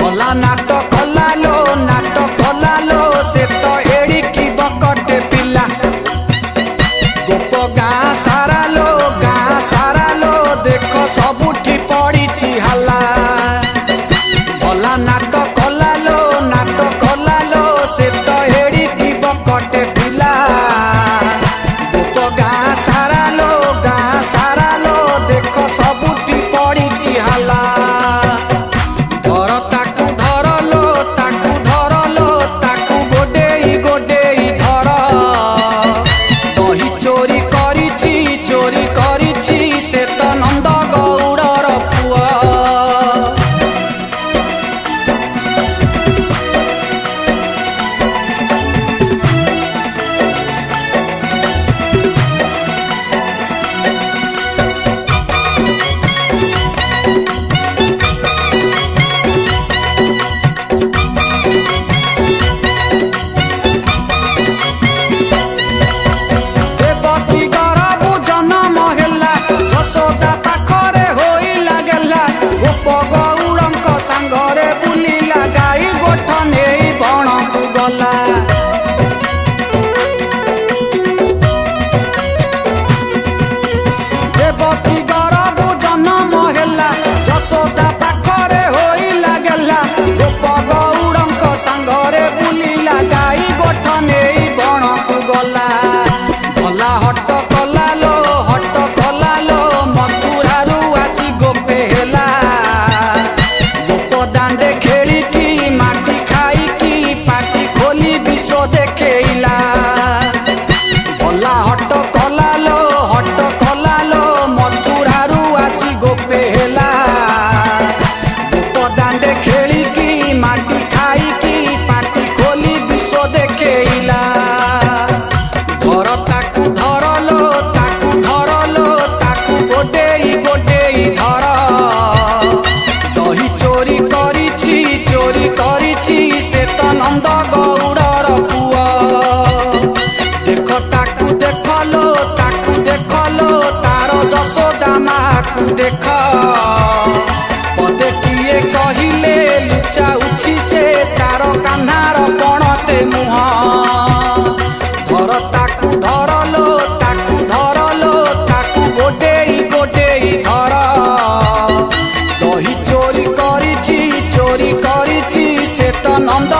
भला नाट कला लो से तो एड़िकी बकटे पिला गोप गाँ सारा लो देख सबुठी पड़ी हला भला नाट कला लो से तो एड़िकी बकटे पिला गोप गाँ सारा लो देख सबुठी पड़ी हला धर ताकू धर लो ताकू गोडेई धर दही चोरी करिछि से तो नंद गौड़र पुआ यशोदा पाखरे होई लागला गोप गौड़ंक सांगरे बुलिला गाई गोठ नेई बण को गला देवकी गरबु जन्म हेला यशोदा पाखरे होई लागला गोप गौड़ंक सांगरे बुलिला गाई गोठ नेई बण को गला भला हट कला लो मथुरारू आसी गोपे हेला गोप दांडे खेलिकी माटी खाइकी पाटी खोली विष देखेला भला हट कला लो मथुरारू आसी गोपे हेला गोप दांडे खेलिकी माटी खाइकी पाटी खोली विष देखेला धर ताकू धर लो गोडेई धर दही चोरी करिछि से तो नंद गौड़र पुआ देख ताकू देख लो तार यशोदा माँ देख पदे किए कहिले लुचा उछि से तार कान्हार पणते मुह धर ताकू धर लो ताकू गोडेई धर दही चोरी करिछि से तो नंद